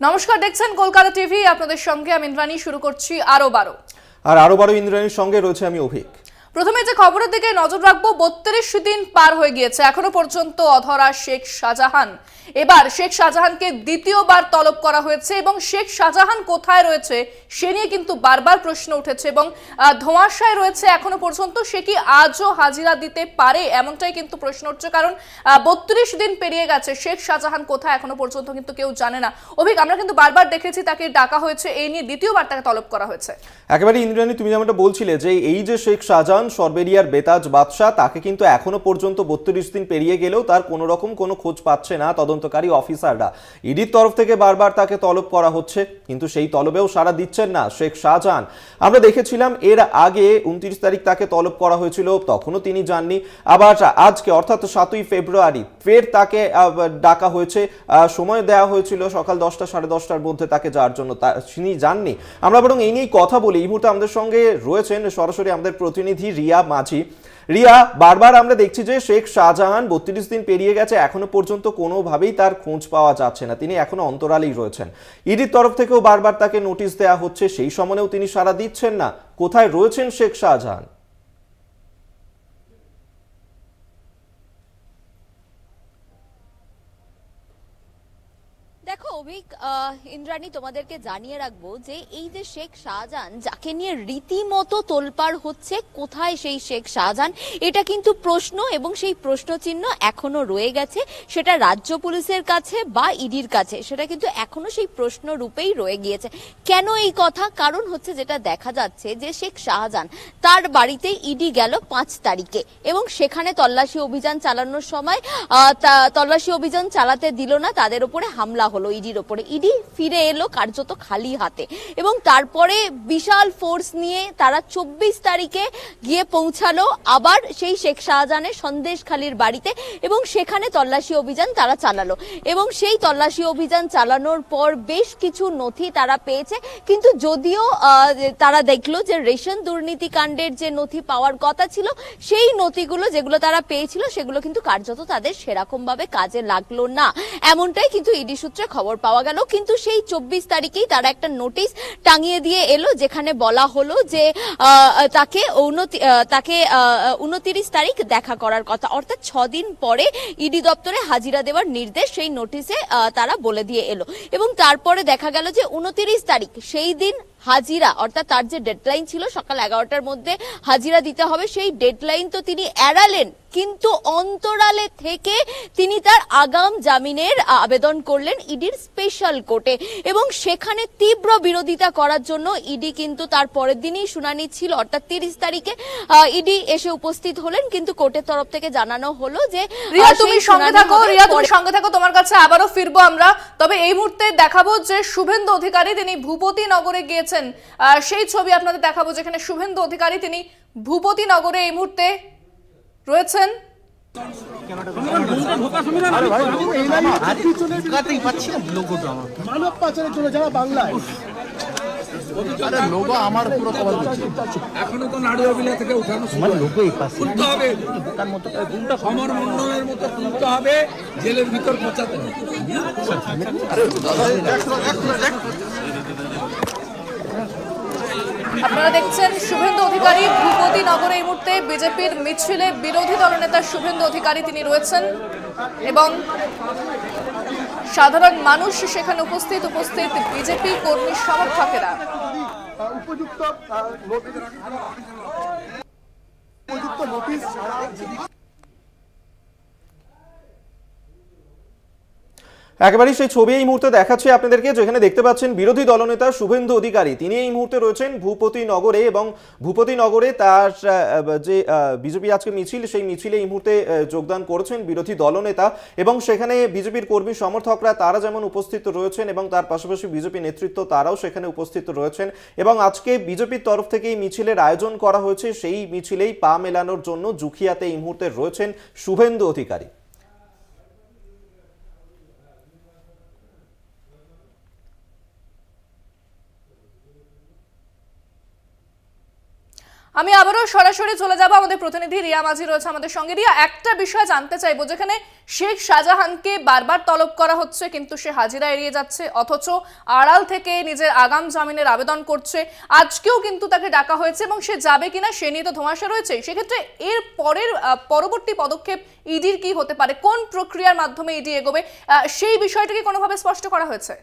নমস্কার, দেখছেন কলকাতা টিভি। আপনাদের সঙ্গে আমি ইন্দ্রাণী। শুরু করছি আরো বারো। আর আরো বারো ইন্দ্রাণীর সঙ্গে রয়েছে আমি অভিক। প্রথমে যে খবরের দিকে নজর রাখবো, ৩২ দিন পার হয়ে গিয়েছে, এখনো পর্যন্ত অধরা শেখ শাহজাহান। এবার শেখ শাহজাহানকে দ্বিতীয়বার তলব করা হয়েছে এবং শেখ শাহজাহান কোথায় রয়েছে সে নিয়ে কিন্তু বারবার প্রশ্ন উঠেছে এবং ধোঁয়াশায় রয়েছে এখনো পর্যন্ত। সে কি আজও হাজিরা দিতে পারে, এমনটাই কিন্তু প্রশ্ন উঠছে, কারণ ৩২ দিন পেরিয়ে গেছে, শেখ শাহজাহান কোথায় এখনো পর্যন্ত কিন্তু কেউ জানে না। অভিক, আমরা কিন্তু বারবার দেখেছি তাকে ডাকা হয়েছে, এই নিয়ে দ্বিতীয়বার তাকে তলব করা হয়েছে। একেবারে ইন্দ্রাণী, তুমি যেমনটা বলছিলে যে এই যে শেখ শাহজাহান সরবেরিয়ার বেতাজ বাদশাহ, তাকে কিন্তু এখনো পর্যন্ত ৩২ দিন পেরিয়ে গেলেও তার কোনো রকম কোনো খোঁজ পাচ্ছে না তদন্তকারী অফিসাররা। ইডির তরফ থেকে বারবার তাকে তলব করা হচ্ছে, কিন্তু সেই তলবেও সাড়া দিচ্ছেন না শেখ শাহজাহান। আমরা দেখেছিলাম এর আগে ২৯ তারিখ তাকে তলব করা হয়েছিল, তখনও তিনি যাননি। আবার আজকে অর্থাৎ ৭ই ফেব্রুয়ারি ফের তাকে ডাকা হয়েছে, সময় দেওয়া হয়েছিল সকাল ১০টা সাড়ে ১০টার মধ্যে তাকে যাওয়ার জন্য, তিনি যাননি। আমরা বরং এই নিয়েই কথা বলি। এই মুহূর্তে আমাদের সঙ্গে রয়েছেন সরাসরি আমাদের প্রতিনিধি রিয়া মাঝি। রিয়া, বারবার আমরা দেখছি যে শেখ শাহজাহান ৩২ দিন পেরিয়ে গেছে, এখনো পর্যন্ত কোনোভাবেই তার খোঁজ পাওয়া যাচ্ছে না, তিনি এখনো অন্তরালেই রয়েছেন। ইডির তরফ থেকেও বারবার তাকে নোটিশ দেওয়া হচ্ছে, সেই সময়েও তিনি সাড়া দিচ্ছেন না। কোথায় রয়েছেন শেখ শাহজাহান? দেখো অভিক, ইন্দ্রাণী, তোমাদেরকে জানিয়ে রাখবো যে এই যে শেখ শাহজাহান, যাকে নিয়ে রীতিমতো তোলপাড় হচ্ছে, কোথায় সেই শেখ শাহজাহান, এটা কিন্তু প্রশ্ন, এবং সেই প্রশ্ন চিহ্ন এখনো রয়ে গেছে, সেটা রাজ্য পুলিশের কাছে বা ইডির কাছে, সেটা কিন্তু এখনো সেই প্রশ্ন রূপেই রয়ে গিয়েছে। কেন এই কথা? কারণ হচ্ছে যেটা দেখা যাচ্ছে যে শেখ শাহজাহান তার বাড়িতে ইডি গেল ৫ তারিখে এবং সেখানে তল্লাশি অভিযান চালানোর সময় তল্লাশি অভিযান চালাতে দিল না, তাদের উপরে হামলা হলো, ইডির ওপরে। ইডি ফিরে এলো কার্যত খালি হাতে এবং তারপরে বিশাল ফোর্স নিয়ে তারা ২৪ তারিখে গিয়ে পৌঁছালো আবার সেই শেখ শাহজাহানের সন্দেশখালীর বাড়িতে এবং সেখানে তল্লাশি অভিযান তারা চালালো এবং সেই তল্লাশি অভিযান চালানোর পর বেশ কিছু নথি তারা পেয়েছে। কিন্তু যদিও তারা দেখলো যে রেশন দুর্নীতি কাণ্ডের যে নথি পাওয়ার কথা ছিল, সেই নথিগুলো যেগুলো তারা পেয়েছিল সেগুলো কিন্তু কার্যত তাদের সেরকম ভাবে কাজে লাগলো না, এমনটাই কিন্তু ইডি সূত্রে খবর পাওয়া গেল। কিন্তু সেই ২৪ তারিখেই তারা একটা নোটিশ টাঙিয়ে দিয়ে এলো, যেখানে বলা হলো যে তাকে ২৯ তারিখ দেখা করার কথা, অর্থাৎ ৬ দিন পরে ইডি দপ্তরে হাজিরা দেওয়ার নির্দেশ সেই নোটিশে তারা বলে দিয়ে এলো। এবং তারপরে দেখা গেল যে ২৯ তারিখ সেই দিন হাজিরা, অর্থাৎ তার যে ডেডলাইন ছিল সকাল ১১টার মধ্যে হাজিরা দিতে হবে, সেই ডেডলাইন তো তিনি এড়ালেন, কিন্তু অন্তরালে থেকে তিনি তার আগাম জামিনের আবেদন করলেন ইডির স্পেশাল কোর্টে এবং সেখানে তীব্র বিরোধিতা করার জন্য ইডি কিন্তু তার পরের দিনই শুনানি ছিল, অর্থাৎ ৩০ তারিখে ইডি এসে উপস্থিত হলেন। কিন্তু কোর্টের তরফ থেকে জানানো হলো যে রিয়া তুমি সঙ্গে থাকো, তোমার কাছে আবারও ফিরবো আমরা। তবে এই মুহূর্তে দেখাবো যে শুভেন্দু অধিকারী তিনি ভূপতি নগরে গিয়েছেন, সেই ছবি আপনাদের দেখাবো, যেখানে শুভেন্দু অধিকারী তিনি ভূপতি নগরে এই মুহূর্তে রয়েছেন। এখনো তো নাড়িয়াবিলা থেকে উঠানো তুলতে হবে, সমরমণ্ডলের মতো তুলতে হবে, জেলের ভিতর পৌঁছাতে হবে। আপনারা দেখছেন শুভেন্দু অধিকারী ভূপতি নগরে এই মুহূর্তে বিজেপির মিছিলে বিরোধী দলনেতা শুভেন্দু অধিকারী তিনি রয়েছেন এবং সাধারণ মানুষ সেখানে উপস্থিত বিজেপি কর্মী সমর্থকেরা। উপযুক্ত নোটিশ একেবারেই সেই ছবি এই মুহূর্তে দেখাচ্ছে আপনাদেরকে, যেখানে দেখতে পাচ্ছেন বিরোধী দলনেতা শুভেন্দু অধিকারী তিনি এই মুহূর্তে রয়েছেন ভূপতি নগরে এবং ভূপতি নগরে তার যে বিজেপি আজকে মিছিল, সেই মিছিলে এই মুহূর্তে যোগদান করেছেন বিরোধী দলনেতা এবং সেখানে বিজেপির কর্মী সমর্থকরা তারা যেমন উপস্থিত রয়েছেন এবং তার পাশাপাশি বিজেপি নেতৃত্ব তারাও সেখানে উপস্থিত রয়েছেন এবং আজকে বিজেপির তরফ থেকে এই মিছিলের আয়োজন করা হয়েছে। সেই মিছিলেই পা মেলানোর জন্য জুখিয়াতে এই মুহূর্তে রয়েছেন শুভেন্দু অধিকারী। আমি আবারও সরাসরি চলে যাব, আমাদের প্রতিনিধি রিয়া মাঝি রয়েছে আমাদের সঙ্গে। রিয়া, একটা বিষয় জানতে চাইবো, যেখানে শেখ শাহজাহানকে বারবার তলব করা হচ্ছে কিন্তু সে হাজিরা এড়িয়ে যাচ্ছে, অথচ আড়াল থেকে নিজের আগাম জামিনের আবেদন করছে। আজকেও কিন্তু তাকে ডাকা হয়েছে এবং সে যাবে কিনা সে নিয়ে তো ধোঁয়াশা রয়েছে। সেক্ষেত্রে এর পরবর্তী পদক্ষেপ ইডির কি হতে পারে, কোন প্রক্রিয়ার মাধ্যমে ইডি এগোবে, সেই বিষয়টাকে কোনোভাবে স্পষ্ট করা হয়েছে?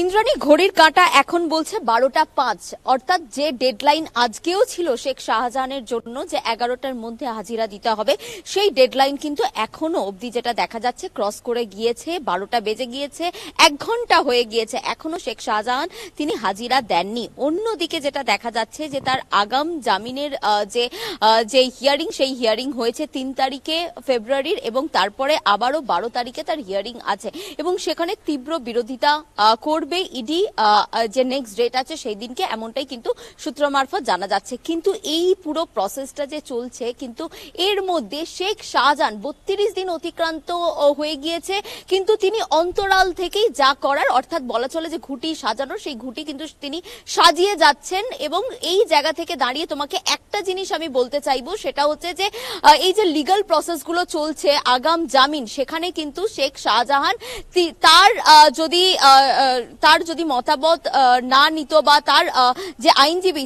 ইন্দ্রাণী, ঘড়ির কাঁটা এখন বলছে 12টা 5, অর্থাৎ যে ডেডলাইন আজকেও ছিল শেখ শাহজাহানের জন্য যে 11টার মধ্যে হাজিরা দিতে হবে, সেই ডেডলাইন কিন্তু এখনো অবধি যেটা দেখা যাচ্ছে ক্রস করে গিয়েছে। 12টা বেজে গিয়েছে, 1 ঘন্টা হয়ে গিয়েছে, এখনো শেখ শাহজাহান তিনি হাজিরা দেননি। অন্যদিকে যেটা দেখা যাচ্ছে যে তার আগাম জামিনের যে হিয়ারিং, সেই হিয়ারিং হয়েছে 3 তারিখে ফেব্রুয়ারির, এবং তারপরে আবারও 12 তারিখে তার হিয়ারিং আছে, এবং সেখানে তীব্র বিরোধিতা করবে ইডি যে নেক্সট ডেট আছে সেই দিনকে, এমনটাই কিন্তু সূত্র মারফত জানা যাচ্ছে। কিন্তু এই পুরো প্রসেসটা যে চলছে, কিন্তু এর মধ্যে শেখ শাহজাহান 32 দিন অতিক্রান্ত হয়ে গিয়েছে, কিন্তু তিনি অন্তরাল থেকেই যা করার, অর্থাৎ বলা চলে যে ঘুঁটি সাজানোর, সেই ঘুঁটি কিন্তু তিনি সাজিয়ে যাচ্ছেন। এবং এই জায়গা থেকে দাঁড়িয়ে তোমাকে একটা জিনিস আমি বলতে চাইবো, সেটা হচ্ছে যে এই যে লিগ্যাল প্রসেসগুলো চলছে, আগাম জামিন, সেখানে কিন্তু শেখ শাহজাহান তার যদি মতামত না নিত, বা তার যে আইনজীবী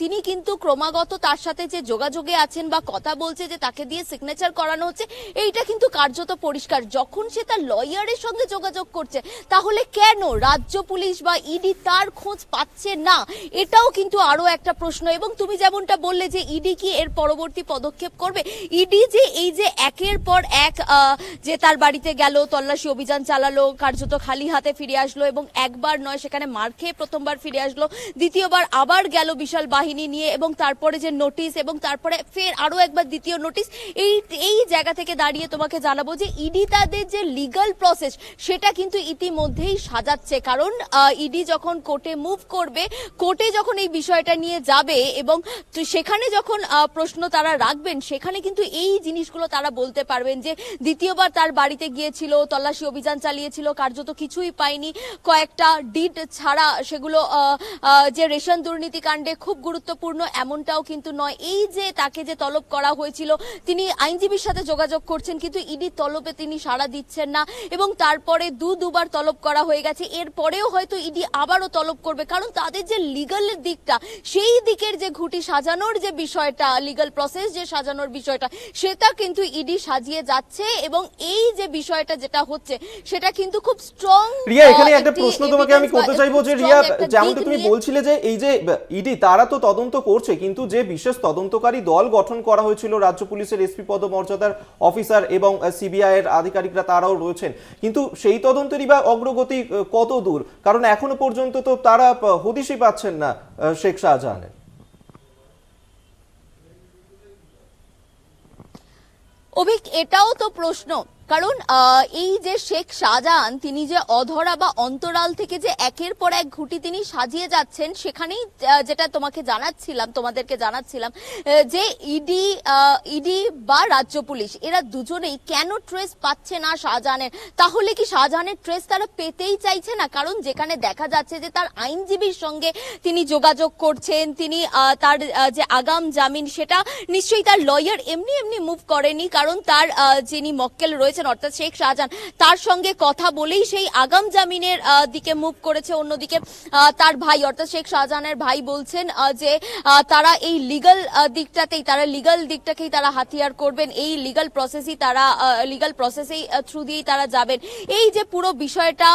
তিনি কিন্তু ক্রমাগত তার সাথে যে যোগাযোগে আছেন বা কথা বলছে যে তাকে দিয়ে সিগনেচার করানো হচ্ছে, এইটা কিন্তু কার্যত পরিষ্কার। যখন সে তার লয়ারের সঙ্গে যোগাযোগ করছে, তাহলে কেন রাজ্য পুলিশ বা ইডি তার খোঁজ পাচ্ছে না? এটাও কিন্তু আরো একটা প্রশ্ন। এবং তুমি যেমনটা বললে যে ইডি কি এর পরবর্তী পদক্ষেপ করবে, ইডি যে এই যে একের পর এক যে তার বাড়িতে গেল, তল্লাশি অভিযান চালালো, কার্যত খালি হাতে ফিরে আসলো, এবং একবার নয় সেখানে মার খেয়ে প্রথমবার ফিরে আসলো, দ্বিতীয়বার আবার গেল বিশাল বাহিনী নিয়ে, এবং তারপরে যে নোটিশ, এবং তারপরে ফের আরো একবার দ্বিতীয় নোটিশ। এই জায়গা থেকে দাঁড়িয়ে তোমাকে জানাবো যে ইডি তাদের যে লিগ্যাল প্রসেস সেটা কিন্তু ইতিমধ্যেই সাজাচ্ছে। কারণ ইডি যখন কোর্টে মুভ করবে, কোর্টে যখন এই বিষয়টা নিয়ে যাবে এবং সেখানে যখন প্রশ্ন তারা রাখবেন, সেখানে কিন্তু এই জিনিসগুলো তারা বলতে পারবেন যে দ্বিতীয়বার তার বাড়িতে গিয়েছিল, তল্লাশি অভিযান চালিয়েছিল, কার্যত কিছুই পায়নি, কয়েকটা ডিড ছাড়া সেগুলো যে রেশন দুর্নীতি কাণ্ডে খুব গুরুত্বপূর্ণ এমনটাও কিন্তু নয়। এই যে তাকে যে তলব করা হয়েছিল, তিনি আইনজীবীর সাথে যোগাযোগ করছেন কিন্তু ইডি তলবে তিনি সাড়া দিচ্ছেন না, এবং তারপরে দুবার তলব করা হয়ে গেছে। এরপরেও হয়তো ইডি আবারও তলব করবে, কারণ তাদের যে লিগালের দিকটা, সেই দিকের যে ঘুঁটি সাজানোর যে বিষয়টা, লিগাল প্রসেস যে সাজানোর বিষয়টা, সেটা কিন্তু ইডি সাজিয়ে যাচ্ছে। এবং এই যে বিষয়টা যেটা হচ্ছে, সেটা কিন্তু খুব স্ট্রং। রিয়া, এখানে একটা প্রশ্ন তোমাকে আমি করতে চাইবো যে রিয়া, যেমনটা তুমি বলছিলে যে এই যে ইডি তারা তো তদন্ত করছে, কিন্তু যে বিশেষ তদন্তকারী দল গঠন করা হয়েছিল রাজ্য পুলিশের এসপি পদমর্যাদার অফিসার এবং সিবিআই এর আধিকারিকরা, তারাও রয়েছেন, কিন্তু সেই তদন্তেরই বা অগ্রগতি কত দূর? কারণ এখনো পর্যন্ত তো তারা হদিশই পাচ্ছেন না শেখ শাহজাহানের। অভিক, এটাও তো প্রশ্ন, কারণ এই যে শেখ শাহজাহান তিনি যে অধরা বা অন্তরাল থেকে যে একের পর এক ঘুঁটি তিনি সাজিয়ে যাচ্ছেন, সেখানেই যেটা তোমাদেরকে জানাচ্ছিলাম যে ইডি বা রাজ্য পুলিশ এরা দুজনেই কেন ট্রেস পাচ্ছে না শাহজাহানের। তাহলে কি শাহজাহানের ট্রেস তারা পেতেই চাইছে না? কারণ যেখানে দেখা যাচ্ছে যে তার আইনজীবীর সঙ্গে তিনি যোগাযোগ করছেন, তিনি তার যে আগাম জামিন, সেটা নিশ্চয়ই তার লয়ার এমনি মুভ করেনি, কারণ তার যিনি মক্কেল রয়েছে অর্থাৎ শেখ শাহজাহান, তার সঙ্গে কথা বলেই সেই আগাম জামিনের দিকে মুভ করেছে। অন্যদিকে তার ভাই অর্থাৎ শেখ শাহজাহানের ভাই বলছেন যে তারা এই লিগ্যাল দিকটাকেই তারা হাতিয়ার করবেন, এই লিগ্যাল প্রসেসেই থ্রু দিয়েই তারা যাবেন। এই যে পুরো বিষয়টা,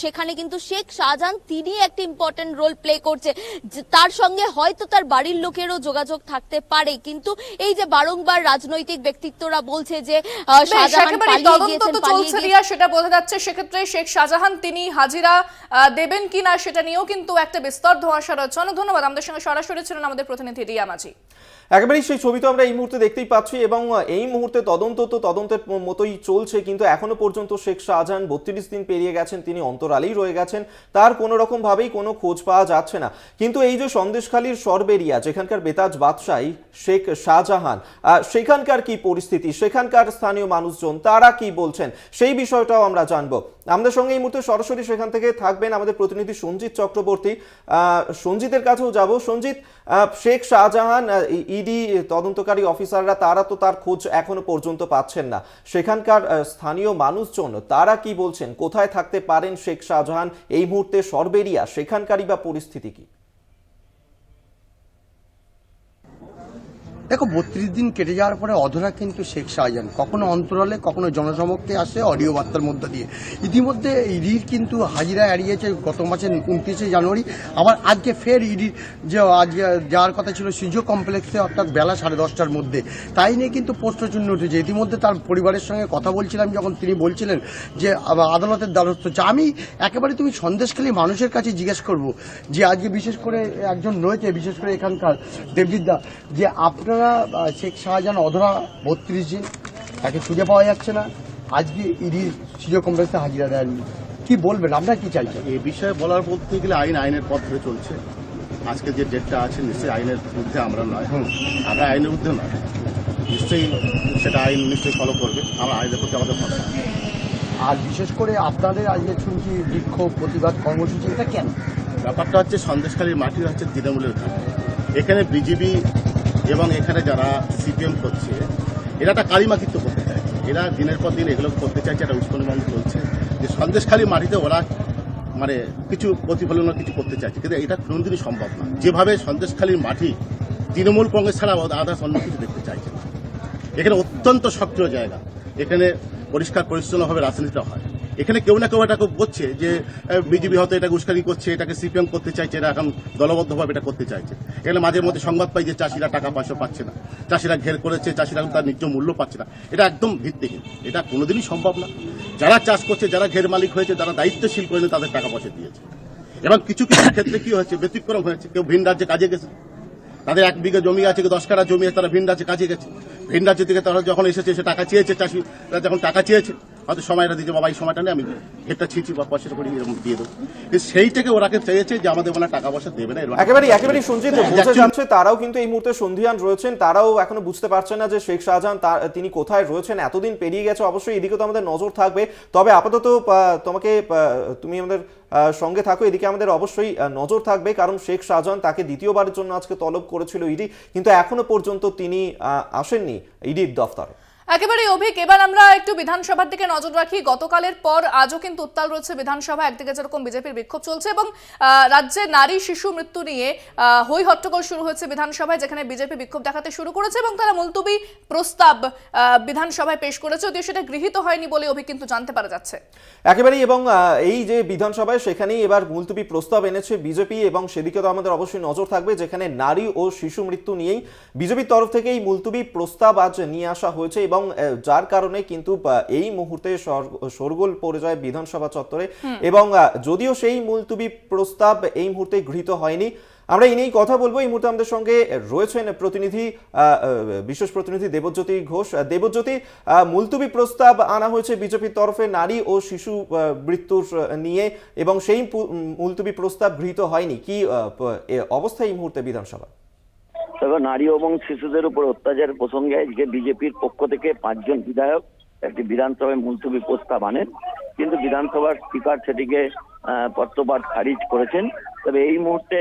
সেখানে কিন্তু শেখ শাহজাহান তিনি একটা ইম্পর্টেন্ট রোল প্লে করছে। তার সঙ্গে হয়তো তার বাড়ির লোকেরও যোগাযোগ থাকতে পারে, কিন্তু এই যে বারংবার রাজনৈতিক ব্যক্তিত্বরা বলছে যে শাহজাহান তদন্ত তো চলছে রিয়া, সেটা বোঝা যাচ্ছে। সেক্ষেত্রে শেখ শাহজাহান তিনি হাজিরা দেবেন কিনা সেটা নিয়েও কিন্তু একটা বিস্তর ধোঁয়াশা রয়েছে। অনেক ধন্যবাদ, আমাদের সঙ্গে সরাসরি ছিলেন আমাদের প্রতিনিধি রিয়া মাঝি। একেবারেই সেই ছবি তো আমরা এই মুহূর্তে দেখতেই পাচ্ছি এবং এই মুহূর্তে তদন্ত তো তদন্তের মতোই চলছে, কিন্তু এখনো পর্যন্ত শেখ শাহজাহান 32 দিন পেরিয়ে গেছেন, তিনি অন্তরালেই রয়ে গেছেন, তার কোনো রকম ভাবেই কোনো খোঁজ পাওয়া যাচ্ছে না। কিন্তু এই যে সন্দেশখালীর সরবেরিয়া, যেখানকার বেতাজ বাদশাহী শেখ শাহজাহান, সেখানকার কি পরিস্থিতি, সেখানকার স্থানীয় মানুষজন তারা কি বলছেন, সেই বিষয়টাও আমরা জানবো। আমাদের সঙ্গে এই মুহূর্তে সরাসরি সেখান থেকে থাকবেন আমাদের প্রতিনিধি সঞ্জিত চক্রবর্তী। সঞ্জিতের কাছেও যাব। সঞ্জিত, শেখ শাহজাহান, ইডি তদন্তকারী অফিসাররা তারা তো তার খোঁজ এখনো পর্যন্ত পাচ্ছেন না, সেখানকার স্থানীয় মানুষজন তারা কি বলছেন, কোথায় থাকতে পারেন শেখ শাহজাহান এই মুহূর্তে সরবেরিয়া, সেখানকারই বা পরিস্থিতি কি? দেখো, 32 দিন কেটে যাওয়ার পরে অধরা কিন্তু শেখ শাহজাহান কখনো অন্তরালে কখনো জনসমক্ষে আসে অডিও বার্তার মধ্য দিয়ে। ইতিমধ্যে ইডির কিন্তু হাজিরা এড়িয়েছে গত মাসের 29শে জানুয়ারি, আবার আজকে ফের ইডির যে আজকে যাওয়ার কথা ছিল সিজো কমপ্লেক্সে, অর্থাৎ বেলা 10:30টার মধ্যে, তাই নিয়ে কিন্তু প্রশ্নচিহ্ন উঠেছে। ইতিমধ্যে তার পরিবারের সঙ্গে কথা বলছিলাম, যখন তিনি বলছিলেন যে আদালতের দ্বারস্থ হচ্ছে। আমি একেবারে তুমি সন্দেশখালী মানুষের কাছে জিজ্ঞেস করব যে আজকে বিশেষ করে একজন রয়েছে, বিশেষ করে এখানকার দেবজিৎ দা, যে আপনারা শেখ শাহজাহান অধরা 32 দিন, তাকে খুঁজে পাওয়া যাচ্ছে না, আজকে ইডির সিজো কমপ্লেক্সে হাজিরা দেয়নি, কি বলবেন, আপনারা কি চাইছেন? এই বিষয়ে বলার বলতে গেলে আইনের পথ ধরে চলছে। আজকে যে ডেটটা আছে নিশ্চয়ই আইনের ঊর্ধ্বে আমরা নয়, আমরা আইনের ঊর্ধ্বে নয়, নিশ্চয়ই সেটা আইন নিশ্চয়ই ফলো করবে, আমরা আইনের প্রতি আমাদের ভরসা। আর বিশেষ করে আপনাদের আজকে শুনছি বিক্ষোভ প্রতিবাদ কর্মসূচি, এটা কেন? ব্যাপারটা হচ্ছে সন্দেশখালীর মাটি হচ্ছে তৃণমূলের ঘাট। এখানে বিজেপি এবং এখানে যারা সিপিএম করছে, এরা একটা কালিমাকিত্ব করতে চায়, এরা দিনের পর দিন এগুলো করতে চাইছে, একটা উস্কানিবন্ধ চলছে যে সন্দেশখালীর মাটিতে ওরা মানে কিছু প্রতিফলন কিছু করতে চাইছে, কিন্তু এটা কোনোদিনই সম্ভব না। যেভাবে সন্দেশখালীর মাটি তৃণমূল কংগ্রেস ছাড়া আদার্স অন্য কিছু দেখতে চাইছে না। এখানে অত্যন্ত সক্রিয় জায়গা, এখানে পরিষ্কার পরিচ্ছন্নভাবে রাজনীতিটা হয়। এখানে কেউ না কেউ এটা করছে যে বিজেপি হয়তো এটাকে উস্কানি করছে, এটাকে সিপিএম করতে চাইছে, এরা এখন দলবদ্ধভাবে এটা করতে চাইছে। এখানে মাঝে মধ্যে সংবাদ পাই যে চাষিরা টাকা পয়সা পাচ্ছে না, চাষিরা ঘের করেছে, চাষিরা তার ন্যায্য মূল্য পাচ্ছে না। এটা একদম ভিত্তিহীন, এটা কোনোদিনই সম্ভব না। যারা চাষ করছে, যারা ঘের মালিক হয়েছে, যারা দায়িত্বশীল করে তাদের টাকা পয়সা দিয়েছে। এবং কিছু কিছু ক্ষেত্রে কি হয়েছে, ব্যতিক্রম হয়েছে, কেউ ভিন রাজ্যে কাজে গেছে, তাদের 1 বিঘা জমি আছে, 10 কাঠা জমি আছে, তারা ভিন রাজ্যে কাজে গেছে, ভিন রাজ্য থেকে তারা যখন এসেছে সে টাকা চেয়েছে, চাষিরা যখন টাকা চেয়েছে হয়তো সময়টা দিয়েছে, বাবা এই সময়টা নিয়ে আমি হেক্টা ছিঁচি বা পয়সা করে এরকম দিয়ে দেবো, সেইটাকে ওরাকে চেয়েছে যে আমাদের মনে টাকা পয়সা দেবে না। একেবারেই সঞ্জিত, বোঝা যাচ্ছে তারাও কিন্তু এই মুহূর্তে সন্ধিহান রয়েছেন, তারাও এখনো বুঝতে পারছেন না যে শেখ শাহজাহান তিনি কোথায় রয়েছেন। এতদিন পেরিয়ে গেছে, অবশ্যই এদিকে তো আমাদের নজর থাকবে। তবে আপাতত তুমি আমাদের সঙ্গে থাকো, এদিকে আমাদের অবশ্যই নজর থাকবে, কারণ শেখ শাহজাহান তাকে দ্বিতীয়বারের জন্য আজকে তলব করেছিল ইডি, কিন্তু এখনো পর্যন্ত তিনি আসেননি ইডির দফতরে। একেবারে অভিক, এবার আমরা একটু বিধানসভার দিকে নজর রাখি। গতকালের পর আজও কিন্তু উত্তাল রয়েছে বিধানসভা। একদিকে যেরকম বিজেপির বিক্ষোভ চলছে এবং রাজ্যে নারী শিশু মৃত্যু নিয়ে হই হট্টগোল শুরু হয়েছে বিধানসভায়, যেখানে বিজেপি বিক্ষোভ দেখাতে শুরু করেছে এবং তারা মুলতবি প্রস্তাব বিধানসভায় পেশ করেছে, যদিও সেটা গৃহীত হয়নি বলে অভিক কিন্তু জানতে পারা যাচ্ছে। একেবারেই, এবং এই যে বিধানসভায় সেখানেই এবার মুলতবি প্রস্তাব এনেছে বিজেপি, এবং সেদিকে তো আমাদের অবশ্যই নজর থাকবে, যেখানে নারী ও শিশু মৃত্যু নিয়েই বিজেপির তরফ থেকে এই মুলতবি প্রস্তাব আজ নিয়ে আসা হয়েছে, এবং যার কারণে কিন্তু এই মুহূর্তে শোরগোল পড়ে যায় বিধানসভা চত্বরে। এবং যদিও সেই মুলতবি প্রস্তাব এই মুহূর্তে গৃহীত হয়নি, আমরা এই নিয়েই কথা বলবো। এই মুহূর্তে আমাদের সঙ্গে রয়েছেন বিশেষ প্রতিনিধি দেবজ্যোতি ঘোষ। দেবজ্যোতি, মুলতবি প্রস্তাব আনা হয়েছে বিজেপির তরফে নারী ও শিশু মৃত্যুর নিয়ে, এবং সেই মুলতবি প্রস্তাব গৃহীত হয়নি, কি অবস্থা এই মুহূর্তে বিধানসভা? তবে নারী এবং শিশুদের উপর অত্যাচার প্রসঙ্গে আজকে বিজেপির পক্ষ থেকে 5 জন বিধায়ক একটি বিধানসভায় মুলতবি প্রস্তাব আনেন, কিন্তু বিধানসভার স্পিকার সেটিকে পত্রপাঠ খারিজ করেছেন। তবে এই মুহূর্তে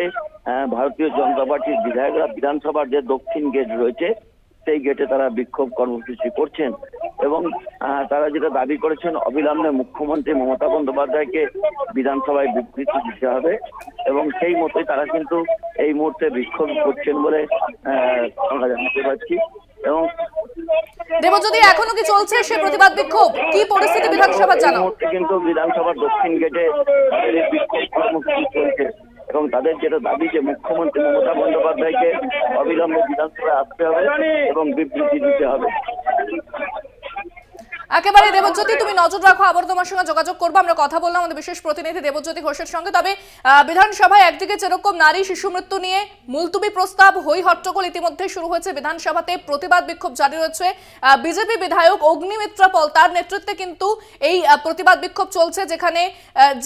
ভারতীয় জনতা পার্টির বিধায়করা বিধানসভার যে দক্ষিণ গেট রয়েছে সেই গেটে তারা বিক্ষোভ কর্মসূচি করছেন, এবং তারা যেটা দাবি করেছেন অবিলম্বে মুখ্যমন্ত্রী মমতা বন্দ্যোপাধ্যায়কে বিধানসভায় বিবৃতি দিতে হবে, এবং সেই মতোই তারা কিন্তু এই মুহূর্তে বিক্ষোভ করছেন বলে আমরা জানতে পারছি। এবং দেবজ্যোতি, এখনো কি চলছে সে প্রতিবাদ বিক্ষোভ? কি পরিস্থিতি বিধানসভা জানাও? এই মুহূর্তে কিন্তু বিধানসভার দক্ষিণ গেটে বিক্ষোভ কর্মসূচি চলছে, এবং তাদের যেটা দাবি যে মুখ্যমন্ত্রী মমতা বন্দ্যোপাধ্যায়কে অবিলম্বে বিধানসভায় আসতে হবে এবং বিবৃতি দিতে হবে। একেবারে দেবজ্যোতি, তুমি নজর রাখো, আবার তোমার সঙ্গে যোগাযোগ করবো। আমরা কথা বললাম আমাদের বিশেষ প্রতিনিধি দেবজ্যোতি ঘোষের সঙ্গে। তবে বিধানসভায় একদিকে যেরকম নারী শিশু মৃত্যু নিয়ে মুলতুবি প্রস্তাব, হই হট্টগোল ইতিমধ্যে শুরু হয়েছে বিধানসভাতে, প্রতিবাদ বিক্ষোভ জারি রয়েছে। বিজেপি বিধায়ক অগ্নিমিত্রা পল তার নেতৃত্বে কিন্তু এই প্রতিবাদ বিক্ষোভ চলছে, যেখানে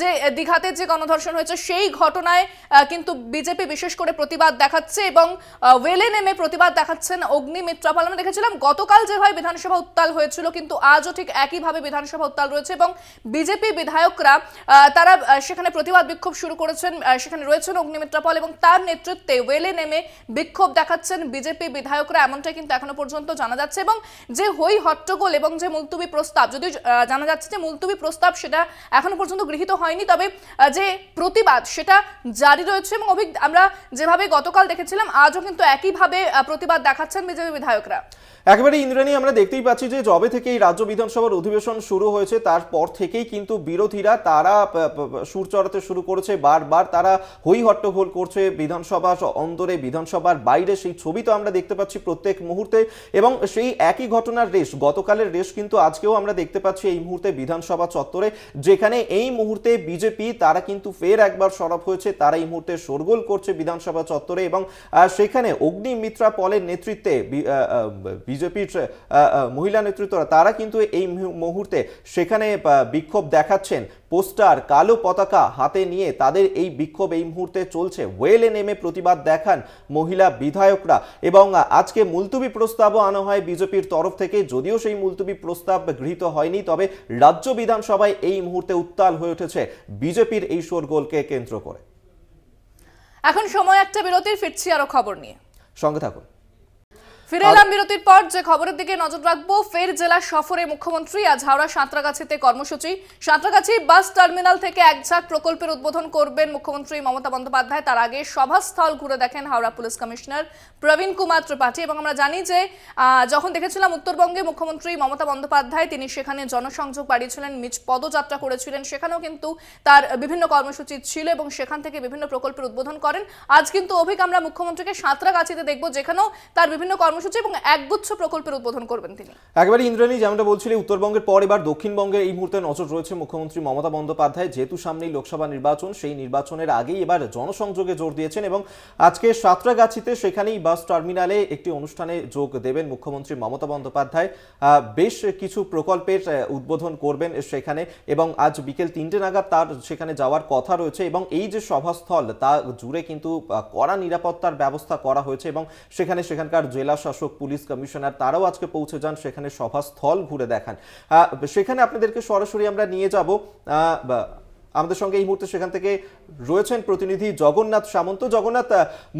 যে দীঘাতে যে গণধর্ষণ হয়েছে সেই ঘটনায় কিন্তু বিজেপি বিশেষ করে প্রতিবাদ দেখাচ্ছে এবং ওয়েলে নেমে প্রতিবাদ দেখাচ্ছেন অগ্নিমিত্রা পল। আমরা দেখেছিলাম গতকাল যেভাবে বিধানসভা উত্তাল হয়েছিল, কিন্তু আজও ঠিক একইভাবে বিধানসভা উত্তাল রয়েছে এবং বিজেপি বিধায়করা তারা সেখানে প্রতিবাদ বিক্ষোভ শুরু করেছেন। সেখানে রয়েছেন অগ্নিমিত্রা পল এবং তার নেতৃত্বে ওয়েলে নেমে বিক্ষোভ দেখাচ্ছেন বিজেপি বিধায়করা, এমনটাই কিন্তু এখনো পর্যন্ত জানা যাচ্ছে। এবং যে হই হট্টগোল এবং যে মুলতুবি প্রস্তাব, যদিও জানা যাচ্ছে যে মুলতুবি প্রস্তাব সেটা এখনো পর্যন্ত গৃহীত হয়নি, তবে যে প্রতিবাদ সেটা জারি রয়েছে। এবং আমরা যেভাবে গতকাল দেখেছিলাম আজও কিন্তু একইভাবে প্রতিবাদ দেখাচ্ছেন বিজেপি বিধায়করা। একেবারে ইন্দ্রাণী, আমরা দেখতেই পাচ্ছি যে যবে থেকে এই রাজ্য বিধানসভার অধিবেশন শুরু হয়েছে তারপর থেকেই কিন্তু বিরোধীরা তারা সুর চড়াতে শুরু করেছে, বারবার তারা হই হট্টগোল করছে বিধানসভা অন্দরে, বিধানসভার বাইরে। সেই ছবি তো আমরা দেখতে পাচ্ছি প্রত্যেক মুহূর্তে এবং সেই একই ঘটনার রেশ, গতকালের রেশ কিন্তু আজকেও আমরা দেখতে পাচ্ছি এই মুহূর্তে বিধানসভা চত্বরে, যেখানে এই মুহূর্তে বিজেপি তারা কিন্তু ফের একবার সরব হয়েছে, তারা এই মুহূর্তে শোরগোল করছে বিধানসভা চত্বরে এবং সেখানে অগ্নিমিত্রা পলের নেতৃত্বে বিজেপির মহিলা নেতৃত্বরা তারা কিন্তু এই মুহূর্তে সেখানে বিক্ষোভ দেখাচ্ছেন, পোস্টার কালো পতাকা হাতে নিয়ে তাদের এই বিক্ষোভ এই মুহূর্তে চলছে। ওয়েলে নেমে প্রতিবাদ দেখান মহিলা বিধায়করা এবং আজকে মুলতুবি প্রস্তাবও আনা হয় বিজেপির তরফ থেকে, যদিও সেই মুলতুবি প্রস্তাব গৃহীত হয়নি, তবে রাজ্য বিধানসভায় এই মুহূর্তে উত্তাল হয়ে উঠেছে বিজেপির এই শোরগোলকে কেন্দ্র করে। এখন সময় একটা বিরতির, ফিরছি আরো খবর নিয়ে, সঙ্গে থাকুন। ফিরে এলাম বিরতির পর। যে খবরের দিকে নজর রাখবো, ফের জেলা সফরে মুখ্যমন্ত্রী। আজ হাওড়া সাঁতরাগাছিতে কর্মসূচি। সাঁতরাগাছি বাস টার্মিনাল থেকে একঝাঁক প্রকল্পের উদ্বোধন করবেন মুখ্যমন্ত্রী মমতা বন্দ্যোপাধ্যায়। তার আগে সভাস্থল ঘুরে দেখেন হাওড়া পুলিশ কমিশনার প্রবীণ কুমার ত্রিপাঠী। এবং আমরা জানি যে যখন দেখেছিলাম উত্তরবঙ্গে মুখ্যমন্ত্রী মমতা বন্দ্যোপাধ্যায় তিনি সেখানে জনসংযোগ বাড়িয়েছিলেন, মিচ পদযাত্রা করেছিলেন, সেখানেও কিন্তু তার বিভিন্ন কর্মসূচি ছিল এবং সেখান থেকে বিভিন্ন প্রকল্পের উদ্বোধন করেন। আজ কিন্তু অভিক আমরা মুখ্যমন্ত্রীকে সাঁতরাগাছিতে দেখবো, যেখানেও তার বিভিন্ন এবং একগুচ্ছ প্রকল্পের উদ্বোধন করবেন তিনি। একেবারে ইন্দ্রাণী, যেমনটা বলছিলেন উত্তরবঙ্গের পর এবার দক্ষিণবঙ্গের এই মুহূর্তে নজর রয়েছে মুখ্যমন্ত্রী মমতা বন্দ্যোপাধ্যায়। যেহেতু সামনেই লোকসভা নির্বাচন, সেই নির্বাচনের আগেই এবার জনসংযোগে জোর দিয়েছেন এবং আজকে সাঁতরাগাছিতে সেখানেই বাস টার্মিনালে একটি অনুষ্ঠানে যোগ দেবেন মুখ্যমন্ত্রী মমতা বন্দ্যোপাধ্যায়। বেশ কিছু প্রকল্পের উদ্বোধন করবেন সেখানে এবং আজ বিকেল 3টে নাগাদ তার সেখানে যাওয়ার কথা রয়েছে এবং এই যে সভাস্থল তা জুড়ে কিন্তু কড়া নিরাপত্তার ব্যবস্থা করা হয়েছে এবং সেখানকার জেলা শাসক, পুলিশ কমিশনার তারাও আজকে পৌঁছে যান, সেখানে সভাস্থল ঘুরে দেখান। সেখানে আপনাদেরকে সরাসরি আমরা নিয়ে যাব। আমাদের সঙ্গে এই মুহূর্তে সেখান থেকে রয়েছেন প্রতিনিধি জগন্নাথ সামন্ত। জগন্নাথ,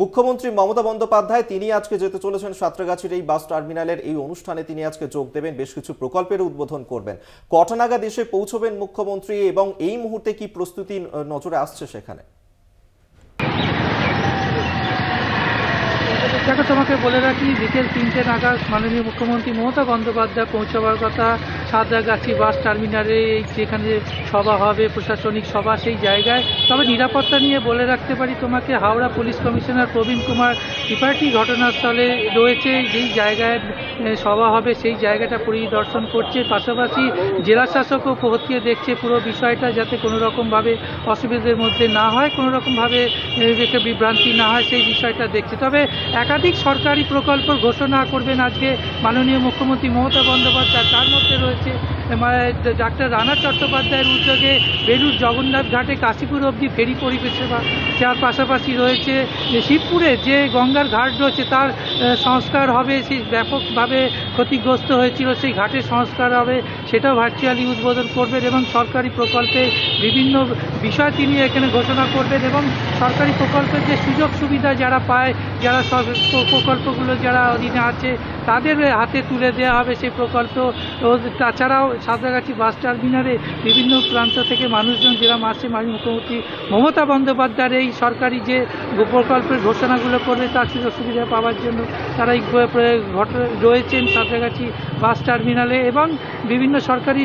মুখ্যমন্ত্রী মমতা বন্দ্যোপাধ্যায় তিনি আজকে যেতে চলেছেন সাঁতরাগাছির এই বাস টার্মিনালের এই অনুষ্ঠানে, তিনি আজকে যোগ দেবেন, বেশ কিছু প্রকল্পের উদ্বোধন করবেন। কটা নাগাদ এসে পৌঁছবেন মুখ্যমন্ত্রী এবং এই মুহূর্তে কি প্রস্তুতি নজরে আসছে সেখানে? দেখো, তোমাকে বলে রাখি, বিকেল 3টে নাগাদ মাননীয় মুখ্যমন্ত্রী মমতা বন্দ্যোপাধ্যায় পৌঁছাবার কথা সাঁতরাগাছি বাস টার্মিনালে, যেখানে সভা হবে, প্রশাসনিক সভা, সেই জায়গায়। তবে নিরাপত্তা নিয়ে বলে রাখতে পারি তোমাকে, হাওড়া পুলিশ কমিশনার প্রবীণ কুমার ত্রিপাঠী ঘটনাস্থলে রয়েছে, যেই জায়গায় সভা হবে সেই জায়গাটা পরিদর্শন করছে। পাশাপাশি জেলা শাসকও খতিয়ে দেখছে পুরো বিষয়টা, যাতে কোনো রকমভাবে অসুবিধার মধ্যে না হয়, কোনো রকমভাবে বিভ্রান্তি না হয়, সেই বিষয়টা দেখছে। তবে একাধিক সরকারি প্রকল্প ঘোষণা করবেন আজকে মাননীয় মুখ্যমন্ত্রী মমতা বন্দ্যোপাধ্যায়। তার মধ্যে রয়েছে ডাক্তার রানা চট্টোপাধ্যায়ের উদ্যোগে বেলুর জগন্নাথ ঘাটে কাশীপুর অবধি ফেরি পরিষেবা। তার পাশাপাশি রয়েছে শিবপুরে যে গঙ্গার ঘাট রয়েছে তার সংস্কার হবে, সেই ব্যাপকভাবে ক্ষতিগ্রস্ত হয়েছিল, সেই ঘাটের সংস্কার হবে, সেটাও ভার্চুয়ালি উদ্বোধন করবেন এবং সরকারি প্রকল্পে বিভিন্ন বিষয় তিনি এখানে ঘোষণা করবেন এবং সরকারি প্রকল্পের যে সুযোগ সুবিধা যারা পায়, যারা প্রকল্পগুলো যারা অধীনে আছে তাদের হাতে তুলে দেওয়া হবে সেই প্রকল্প। তাছাড়াও সাঁতরাগাছি বাস টার্মিনালে বিভিন্ন প্রান্ত থেকে মানুষজন যারা আসছে মাননীয় মুখ্যমন্ত্রী মমতা বন্দ্যোপাধ্যায়ের এই সরকারি যে প্রকল্পের ঘোষণাগুলো করবে তার সুযোগ সুবিধা পাওয়ার জন্য তারা রয়েছেন সাঁতরাগাছি বাস টার্মিনালে এবং বিভিন্ন সরকারি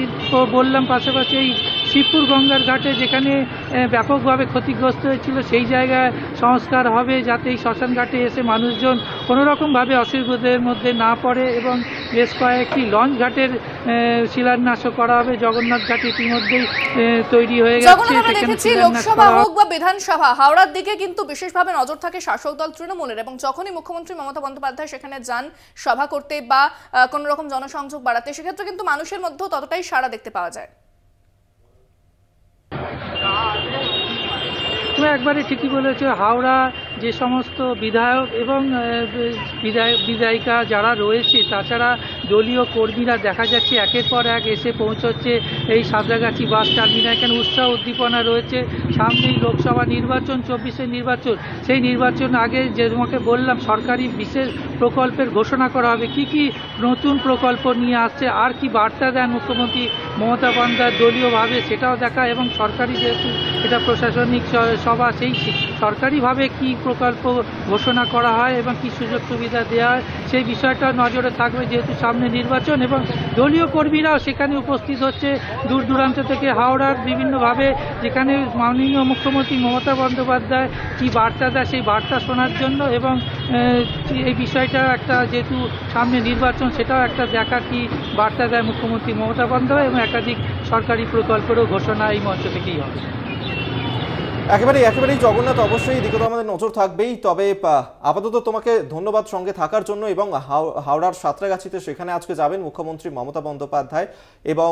বললাম, পাশাপাশি এই শিবপুর গঙ্গার ঘাটে যেখানে ব্যাপকভাবে ক্ষতিগ্রস্ত হয়েছিল সেই জায়গায় সংস্কার হবে, যাতে এই শ্মশান ঘাটে এসে মানুষজন কোনোরকমভাবে অসুবিধার মধ্যে না পড়ে, এবং বেশ কয়েকটি লঞ্চ ঘাটের শিলান্যাসও করা হবে। জগন্নাথ ঘাট ইতিমধ্যেই তৈরি হয়ে গেছে। লোকসভা হোক বা বিধানসভা, হাওড়ার দিকে কিন্তু বিশেষভাবে নজর থাকে শাসক দল তৃণমূলের, এবং যখনই মুখ্যমন্ত্রী মমতা বন্দ্যোপাধ্যায় সেখানে যান সভা করতে বা কোনো রকম জনসংযোগ বাড়াতে, সেক্ষেত্রে কিন্তু মানুষের মধ্যেও ততটাই সাড়া দেখতে পাওয়া যায়। তুমি একবারে ঠিকই বলেছো। হাওড়া যে সমস্ত বিধায়ক এবং বিধায়িকা যারা রয়েছে, তাছাড়া দলীয় কর্মীরা দেখা যাচ্ছে একের পর এক এসে পৌঁছচ্ছে এই সাঁতরাগাছি বাস টার্মিনাল। এখানে উৎসাহ উদ্দীপনা রয়েছে। সামনেই লোকসভা নির্বাচন, 24-এর নির্বাচন। সেই নির্বাচন আগে যে তোমাকে বললাম সরকারি বিশেষ প্রকল্পের ঘোষণা করা হবে, কি কি নতুন প্রকল্প নিয়ে আসছে, আর কি বার্তা দেন মুখ্যমন্ত্রী মমতা বন্দ্যোপাধ্যায় দলীয়ভাবে, সেটাও দেখা, এবং সরকারি যেহেতু এটা প্রশাসনিক সভা, সেই সরকারিভাবে কি প্রকল্প ঘোষণা করা হয় এবং কি সুযোগ সুবিধা দেওয়া হয় সেই বিষয়টা নজরে থাকবে, যেহেতু সামনে নির্বাচন। এবং দলীয় কর্মীরাও সেখানে উপস্থিত হচ্ছে দূর দূরান্ত থেকে হাওড়ার বিভিন্নভাবে, যেখানে মাননীয় মুখ্যমন্ত্রী মমতা বন্দ্যোপাধ্যায় কি বার্তা দেয় সেই বার্তা শোনার জন্য, এবং এই বিষয়টা একটা যেহেতু সামনে নির্বাচন, সেটাও একটা দেখা কি বার্তা দেয় মুখ্যমন্ত্রী মমতা বন্দ্যোপাধ্যায়, এবং একাধিক সরকারি প্রকল্পেরও ঘোষণা এই মঞ্চ থেকেই হবে। একেবারেই জগন্নাথ, অবশ্যই দিকে তো আমাদের নজর থাকবেই। তবে আপাতত তোমাকে ধন্যবাদ সঙ্গে থাকার জন্য। এবং হাওড়ার সাঁতরাগাছিতে সেখানে আজকে যাবেন মুখ্যমন্ত্রী মমতা বন্দ্যোপাধ্যায়, এবং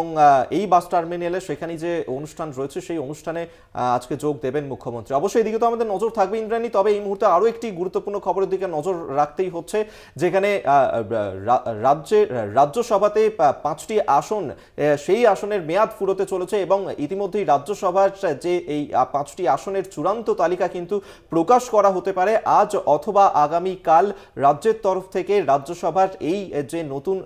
এই বাস টার্মিনালে সেখানে যে অনুষ্ঠান রয়েছে সেই অনুষ্ঠানে আজকে যোগ দেবেন মুখ্যমন্ত্রী। অবশ্যই এদিকে তো আমাদের নজর থাকবে ইন্দ্রাণী। তবে এই মুহূর্তে আরও একটি গুরুত্বপূর্ণ খবরের দিকে নজর রাখতেই হচ্ছে, যেখানে রাজ্যসভাতে 5টি আসন, সেই আসনের মেয়াদ ফুরোতে চলেছে, এবং ইতিমধ্যেই রাজ্যসভার যে এই 5টি আসনের চূড়ান্ত তালিকা কিন্তু প্রকাশ করা হতে পারে আজ অথবা আগামীকাল। রাজ্যের তরফ থেকে রাজ্যসভার এই যে নতুন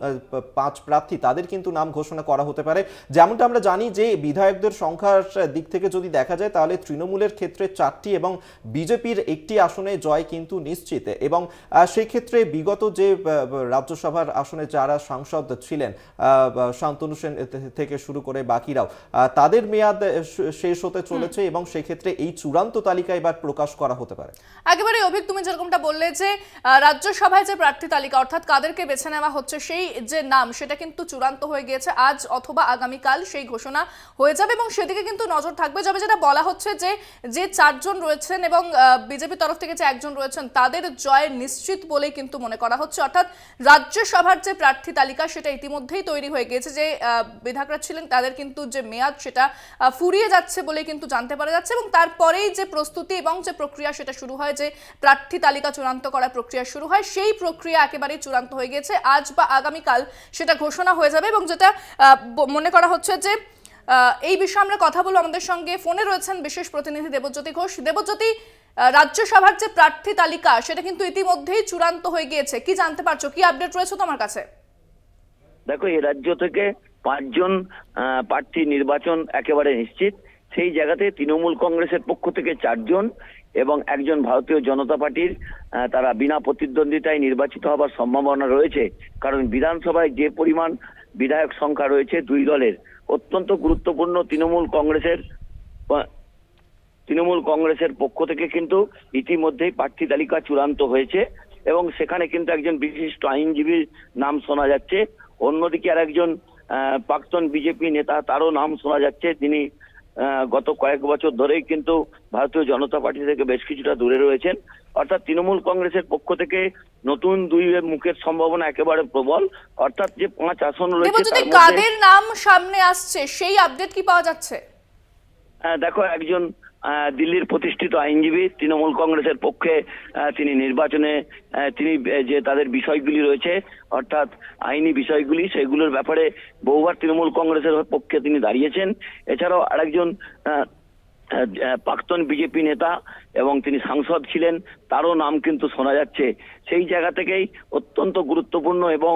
5 প্রার্থী, তাদের কিন্তু নাম ঘোষণা করা হতে পারে। যেমনটা আমরা জানি যে বিধায়কদের সংখ্যার দিক থেকে যদি দেখা যায়, তাহলে তৃণমূলের ক্ষেত্রে 4টি এবং বিজেপির 1টি আসনে জয় কিন্তু নিশ্চিত। এবং সেই ক্ষেত্রে বিগত যে রাজ্যসভার আসনে যারা সাংসদ ছিলেন, শান্তনু সেন থেকে শুরু করে বাকিরাও, তাদের মেয়াদ শেষ হতে চলেছে, এবং সেই ক্ষেত্রে এই চূড়ান্ত তালিকা এবার প্রকাশ করা হতে পারে। একেবারে অভিক, তুমি যেরকমটা বললে যে রাজ্যসভায় যে প্রার্থী তালিকা, অর্থাৎ কাদেরকে বেছে নেওয়া হচ্ছে সেই যে নাম, সেটা কিন্তু চূড়ান্ত হয়ে গিয়েছে। আজ অথবা আগামীকাল সেই ঘোষণা হয়ে যাবে, এবং সেদিকে কিন্তু নজর থাকবে। যাবে যেটা বলা হচ্ছে যে 4 জন রয়েছেন এবং বিজেপির তরফ থেকে যে 1 জন রয়েছেন, তাদের জয় নিশ্চিত বলেই কিন্তু মনে করা হচ্ছে। অর্থাৎ রাজ্যসভার যে প্রার্থী তালিকা সেটা ইতিমধ্যেই তৈরি হয়ে গিয়েছে। যে বিধায়করা ছিলেন তাদের কিন্তু যে মেয়াদ সেটা ফুরিয়ে যাচ্ছে বলে কিন্তু জানতে পারা যাচ্ছে, এবং তারপরেই যে প্রস্তুতি এবং যে প্রক্রিয়া সেটা শুরু হয়, যে প্রার্থী তালিকা চূড়ান্ত করার প্রক্রিয়া শুরু হয়, সেই প্রক্রিয়া একেবারেই চূড়ান্ত হয়ে গেছে। আজ বা আগামীকাল সেটা ঘোষণা হয়ে যাবে, এবং যেটা মনে করা হচ্ছে যে এই বিষয়ে আমরা কথা বলবো। আমাদের সঙ্গে ফোনে রয়েছেন বিশেষ প্রতিনিধি দেবজ্যোতি ঘোষ। দেবজ্যোতি, রাজ্যসভার যে প্রার্থী তালিকা সেটা কিন্তু ইতিমধ্যেই চূড়ান্ত হয়ে গিয়েছে, কি জানতে পারছো, কি আপডেট রয়েছে তোমার কাছে? দেখো, এই রাজ্য থেকে 5 জন প্রার্থী নির্বাচন একেবারে নিশ্চিত। সেই জায়গাতে তৃণমূল কংগ্রেসের পক্ষ থেকে 4 জন এবং 1 জন ভারতীয় জনতা পার্টির, তারা বিনা প্রতিদ্বন্দ্বিতায় নির্বাচিত হবার সম্ভাবনা রয়েছে। কারণ বিধানসভায় যে পরিমাণ বিধায়ক সংখ্যা রয়েছে 2 দলের, অত্যন্ত গুরুত্বপূর্ণ। তৃণমূল কংগ্রেসের পক্ষ থেকে কিন্তু ইতিমধ্যেই প্রার্থী তালিকা চূড়ান্ত হয়েছে, এবং সেখানে কিন্তু একজন বিশিষ্ট আইনজীবীর নাম শোনা যাচ্ছে। অন্যদিকে আর একজন প্রাক্তন বিজেপি নেতা, তারও নাম শোনা যাচ্ছে, তিনি গত কয়েক বছর ধরেই কিন্তু ভারতীয় জনতা পার্টি থেকে বেশ কিছুটা দূরে রয়েছেন। অর্থাৎ তৃণমূল কংগ্রেসের পক্ষ থেকে নতুন 2 মুখের সম্ভাবনা একেবারে প্রবল। অর্থাৎ যে 5 আসন রয়েছে, কাদের নাম সামনে আসছে সেই আপডেট কি পাওয়া যাচ্ছে? দেখো, একজন দিল্লির প্রতিষ্ঠিত আইনজীবী, তৃণমূল কংগ্রেসের পক্ষে তিনি নির্বাচনে তিনি যে তাদের বিষয়গুলি রয়েছে, অর্থাৎ আইনি বিষয়গুলি, সেগুলোর ব্যাপারে বহুবার তৃণমূল কংগ্রেসের পক্ষে তিনি দাঁড়িয়েছেন। এছাড়াও আরেকজন প্রাক্তন বিজেপি নেতা এবং তিনি সাংসদ ছিলেন, তারও নাম কিন্তু শোনা যাচ্ছে। সেই জায়গা থেকেই অত্যন্ত গুরুত্বপূর্ণ, এবং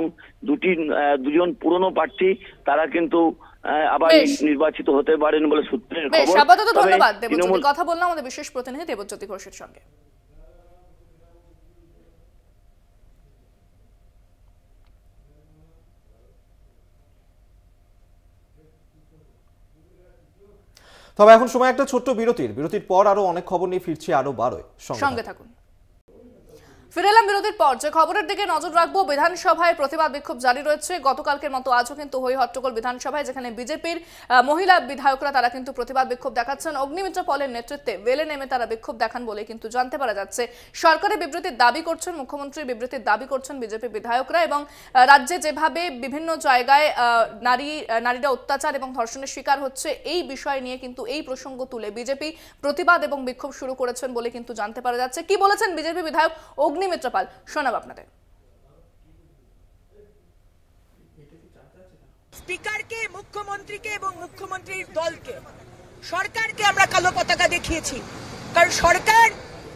2জন পুরনো প্রার্থী তারা কিন্তু আবার নির্বাচিত হতে পারেন বলে সূত্রের খবর। আপাতত ধন্যবাদ দেবজ্যোতি, কথা বললাম আমাদের বিশেষ প্রতিনিধি দেবজ্যোতি ঘোষের সঙ্গে। তবে এখন সময় একটা ছোট্ট বিরতির পর আরো অনেক খবর নিয়ে ফিরছি আরো 12 সঙ্গে থাকুন। ফিরে এলাম বিরতির পর। যে খবরের দিকে নজর রাখবো, বিধানসভায় প্রতিবাদ বিক্ষোভ জারি রয়েছে। গতকালকের মতো আজও কিন্তু হই হট্টগোল বিধানসভায়, যেখানে বিজেপির মহিলা বিধায়করা তারা কিন্তু প্রতিবাদ বিক্ষোভ দেখাচ্ছেন। অগ্নিমিত্র পলের নেতৃত্বে ওয়েলে নেমে তারা বিক্ষোভ দেখান বলে কিন্তু জানতে পারা যাচ্ছে। সরকারের বিবৃতির দাবি করছেন, মুখ্যমন্ত্রীর বিবৃতির দাবি করছেন বিজেপি বিধায়করা। এবং রাজ্যে যেভাবে বিভিন্ন জায়গায় নারীরা অত্যাচার এবং ধর্ষণের শিকার হচ্ছে, এই বিষয় নিয়ে কিন্তু এই প্রসঙ্গ তুলে বিজেপি প্রতিবাদ এবং বিক্ষোভ শুরু করেছেন বলে কিন্তু জানতে পারা যাচ্ছে। কি বলেছেন বিজেপি বিধায়ক অগ্নিমিত্র পাল, শোনাব আপনাদের। স্পিকারকে, মুখ্যমন্ত্রীকে এবং মুখ্যমন্ত্রীর দলকে, সরকারকে আমরা কালো পতাকা দেখিয়েছি। কারণ সরকার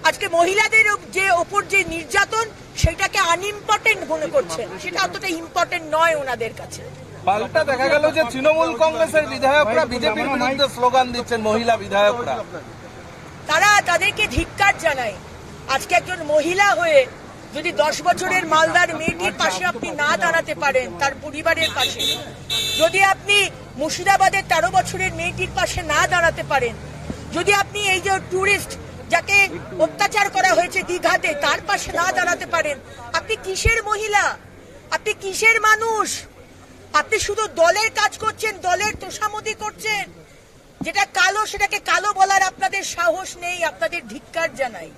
আজকে মহিলাদের যে ওপর যে নির্যাতন, সেটাকে আনইম্পর্টেন্ট মনে করছেন। সেটা অতটা ইম্পর্টেন্ট নয় ওনাদের কাছে। পাল্টা দেখা গেল যে তৃণমূল কংগ্রেসের বিধায়করা বিজেপির বিরুদ্ধে স্লোগান দিচ্ছেন, মহিলা বিধায়করা। তারা তাদেরকে ধিক্কার জানায়। আজকে একজন মহিলা হয়ে যদি 10 বছরের মালদার মেয়েটির পাশে আপনি না দাঁড়াতে পারেন, তার পরিবারের পাশে, যদি আপনি মুর্শিদাবাদের 13 বছরের মেয়েটির পাশে না দাঁড়াতে পারেন, যদি আপনি এই যে টুরিস্ট যাকে অত্যাচার করা হয়েছে দীঘাতে, তার পাশে না দাঁড়াতে পারেন, আপনি কিসের মহিলা? আপনি কিসের মানুষ? আপনি শুধু দলের কাজ করছেন, দলের তোষামোদি করছেন। যেটা কালো সেটাকে কালো বলার আপনাদের সাহস নেই। আপনাদের ধিক্কার জানাই।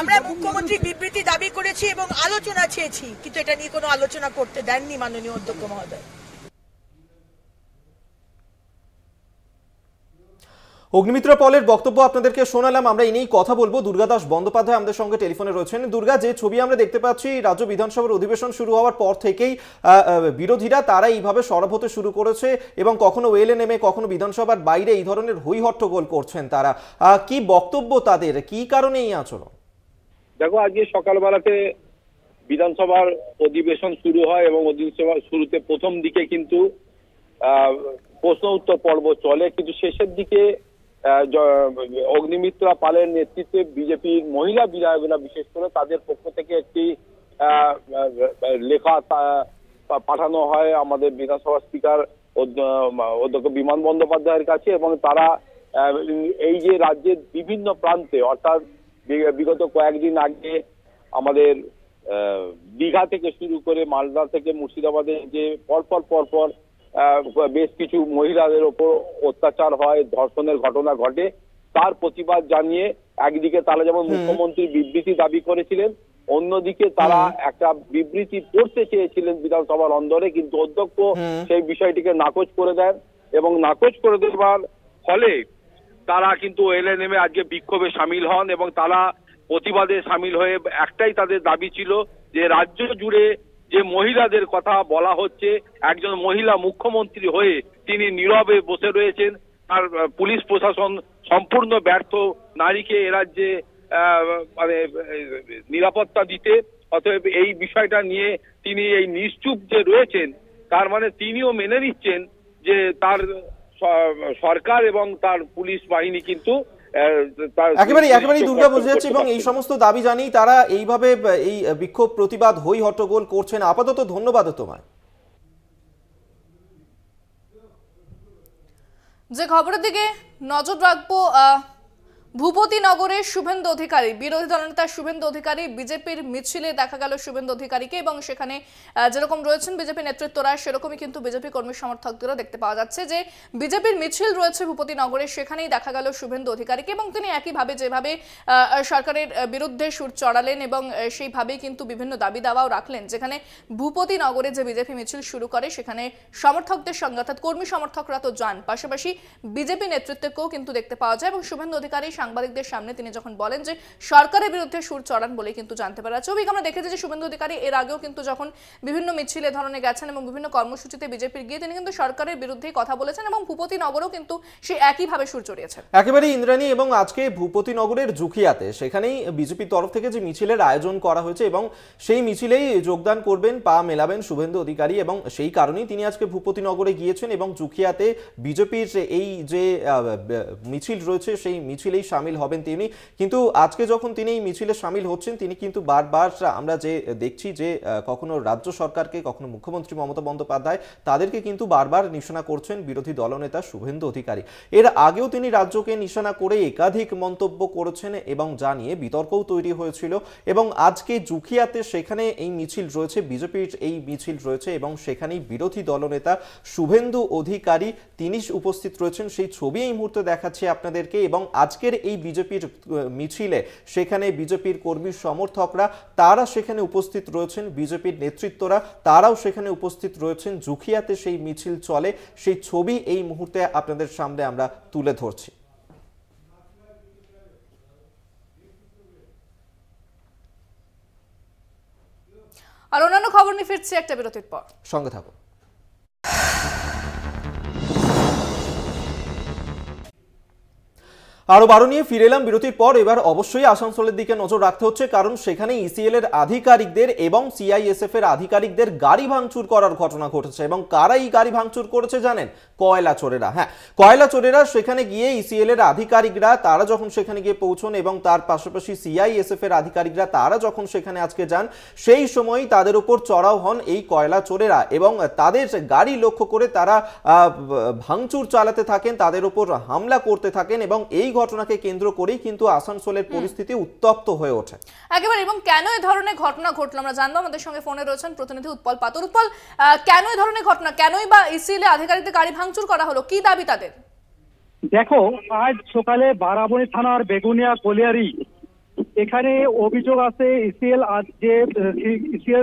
আমরা মুখ্যমন্ত্রী বিবৃতি দাবি করেছি এবং আলোচনা চেয়েছি, কিন্তু এটা নিয়ে কোনো আলোচনা করতে দেননি মাননীয় অধ্যক্ষ মহোদয়। অগ্নিমিত্র পলের বক্তব্য আপনাদেরকে শোনালাম। আমরা এই নিয়েই কথা বলবো। দুর্গাদাস বন্দ্যোপাধ্যায় আমাদের সঙ্গে টেলিফোনে রয়েছেন। দুর্গা, যে ছবি আমরা দেখতে পাচ্ছি রাজ্য বিধানসভার অধিবেশন শুরু হওয়ার পর থেকেই বিরোধীরা তারা এইভাবে সরব হতে শুরু করেছে এবং কখনো ওয়েলে নেমে কখনো বিধানসভার বাইরে এই ধরনের হই হট্টগোল করছেন তারা। কি বক্তব্য তাদের, কি কারণে এই আচরণ? দেখো, আজকে সকালবেলাতে বিধানসভার অধিবেশন শুরু হয় এবং অধিবেশন শুরুতে প্রথম দিকে কিন্তু প্রশ্ন উত্তর পর্ব চলে, কিন্তু শেষের দিকে অগ্নিমিত্রা পালের নেতৃত্বে বিজেপির মহিলা বিধায়করা, বিশেষ করে তাদের পক্ষ থেকে একটি লেখা পাঠানো হয় আমাদের বিধানসভা স্পিকার অধ্যক্ষ বিমান বন্দ্যোপাধ্যায়ের কাছে। এবং তারা এই যে রাজ্যের বিভিন্ন প্রান্তে, অর্থাৎ বিগত কয়েকদিন আগে আমাদের দীঘা থেকে শুরু করে মালদা থেকে মুর্শিদাবাদে যে পরপর বেশ কিছু মহিলাদের ওপর অত্যাচার হয়, ধর্ষণের ঘটনা ঘটে, তার প্রতিবাদ জানিয়ে একদিকে তারা যেমন মুখ্যমন্ত্রীর বিবৃতি দাবি করেছিলেন, অন্যদিকে তারা একটা বিবৃতি পড়তে চেয়েছিলেন বিধানসভার অন্দরে, কিন্তু অধ্যক্ষ সেই বিষয়টিকে নাকচ করে দেন এবং নাকচ করে দেওয়ার ফলে তারা কিন্তু এলে নেমে আজকে বিক্ষোভে সামিল হন এবং তারা প্রতিবাদে সামিল হয়ে একটাই তাদের দাবি ছিল যে রাজ্য জুড়ে যে মহিলাদের কথা বলা হচ্ছে, একজন মহিলা মুখ্যমন্ত্রী হয়ে তিনি নীরবে বসে রয়েছেন, আর পুলিশ প্রশাসন সম্পূর্ণ ব্যর্থ নারীকে এ রাজ্যে মানে নিরাপত্তা দিতে। অতএব এই বিষয়টা নিয়ে তিনি এই নিশ্চুপ যে রয়েছেন, তার মানে তিনিও মেনে নিচ্ছেন যে তার সরকার এবং তার পুলিশ বাহিনী কিন্তু একেবারেই দুর্গা বোঝা যাচ্ছে। এবং এই সমস্ত দাবি জানি তারা এইভাবে এই বিক্ষোভ প্রতিবাদ হই হট্টগোল করছেন। আপাতত ধন্যবাদ তোমায়। যে খবরের দিকে নজর রাখবো, ভূপতিনগরের শুভেন্দু অধিকারী, বিরোধী দলনেতা শুভেন্দু অধিকারী, বিজেপির মিছিলে দেখা গেল শুভেন্দু অধিকারীকে এবং সেখানে যেরকম রয়েছেন বিজেপি নেতৃত্বরা, সেরকমই কিন্তু বিজেপি কর্মী সমর্থকদেরও দেখতে পাওয়া যাচ্ছে যে বিজেপির মিছিল রয়েছে ভূপতিনগরে, সেখানেই দেখা গেল শুভেন্দু অধিকারীকে এবং তিনি একইভাবে যেভাবে সরকারের বিরুদ্ধে সুর চড়ালেন এবং সেইভাবেই কিন্তু বিভিন্ন দাবি দাওয়াও রাখলেন। যেখানে ভূপতিনগরে যে বিজেপি মিছিল শুরু করে সেখানে সমর্থকদের সঙ্গে অর্থাৎ কর্মী সমর্থকরা তো যান, পাশাপাশি বিজেপি নেতৃত্বকেও কিন্তু দেখতে পাওয়া যায় এবং শুভেন্দু অধিকারী সাংবাদিকদের সামনে তিনি যখন বলেন যে সরকারের বিরুদ্ধে সুর চড়ান বলে কিন্তু জানতে পারা যাচ্ছে। অভিজ্ঞ আমরা দেখেছি যে শুভেন্দু অধিকারী এর আগেও কিন্তু যখন বিভিন্ন মিছিলে ধরনের গেছেন এবং বিভিন্ন কর্মসূচিতে বিজেপির গিয়ে তিনি কিন্তু সরকারের বিরুদ্ধেই কথা বলেছেন এবং ভূপতিনগরেও কিন্তু সে একইভাবে সুর চড়িয়েছেন। একেবারে ইন্দ্রাণী, এবং আজকে ভূপতিনগরের জুখিয়াতে সেখানেই বিজেপির তরফ থেকে যে মিছিলের আয়োজন করা হয়েছে এবং সেই মিছিলেই যোগদান করবেন, পা মেলাবেন শুভেন্দু অধিকারী এবং সেই কারণেই তিনি আজকে ভূপতিনগরে গিয়েছেন এবং জুখিয়াতে বিজেপির এই যে মিছিল রয়েছে সেই মিছিলেই সামিল হবেন তিনি, কিন্তু আজকে যখন তিনি এই মিছিলে সামিল হচ্ছেন তিনি কিন্তু বারবার আমরা যে দেখছি যে কখনো রাজ্য সরকারকে কখনো মুখ্যমন্ত্রী মমতা বন্দ্যোপাধ্যায় তাদেরকে কিন্তু বারবার নিশানা করছেন বিরোধী দলনেতা শুভেন্দু অধিকারী। এর আগেও তিনি রাজ্যকে নিশানা করে একাধিক মন্তব্য করেছেন এবং জানিয়ে বিতর্কও তৈরি হয়েছিল। এবং আজকে জুখিয়াতে সেখানে এই মিছিল রয়েছে, বিজেপির এই মিছিল রয়েছে এবং সেখানেই বিরোধী দলনেতা শুভেন্দু অধিকারী তিনি উপস্থিত রয়েছেন। সেই ছবি এই মুহূর্তে দেখাচ্ছি আপনাদেরকে। এবং আজকের এই বিজেপির মিছিলে সেখানে বিজেপির কর্মী সমর্থকরা তারা সেখানে উপস্থিত রয়েছেন, বিজেপির নেতৃত্বরা তারাও সেখানে উপস্থিত রয়েছেন। জুখিয়াতে সেই মিছিল চলে, সেই ছবি এই মুহূর্তে আপনাদের সামনে আমরা তুলে ধরছি। আর অন্যান্য খবর নিয়ে ফিরছি একটা বিরতির পর, সঙ্গে থাকুন। আরো 12 নিয়ে ফিরে এলাম বিরতির পর। এবার অবশ্যই আসানসোলের দিকে নজর রাখতে হচ্ছে, কারণ সেখানে ইসিএল এর আধিকারিকদের এবং সিআইএসএফ এর আধিকারিকদের গাড়ি ভাঙচুর করার ঘটনা ঘটেছে। এবং কারা এই গাড়ি ভাঙচুর করেছে জানেন? কয়লা চোরেরা। হ্যাঁ, কয়লা চোরেরা সেখানে গিয়ে ইসিএল এর আধিকারিকরা তারা যখন সেখানে গিয়ে পৌঁছন এবং তার পাশাপাশি সিআইএসএফ এর আধিকারিকরা তারা যখন সেখানে আজকে যান, সেই সময় তাদের উপর চড়াও হন এই কয়লা চোরেরা এবং তাদের গাড়ি লক্ষ্য করে তারা ভাঙচুর চালাতে থাকেন, তাদের উপর হামলা করতে থাকেন এবং এই ঘটনাকে কেন্দ্র করেই কিন্তু আসানসোলের পরিস্থিতি উত্তপ্ত হয়ে ওঠে একেবারে। এবং কেন এই ধরনের ঘটনা ঘটলো আমরা জানবো। আমাদের সঙ্গে ফোনে রয়েছেন প্রতিনিধি উৎপল পাতর। উৎপল, কেন এই ধরনের ঘটনা, কেনই বা ইসিএল আধিকারিকদের গাড়ি ভাঙচুর করা হলো, কি দাবি তাদের? দেখো, আজ সকালে বারাবণী থানার বেগুনিয়া কলিয়ারি এখানে অভিযোগ আছে ইসিএল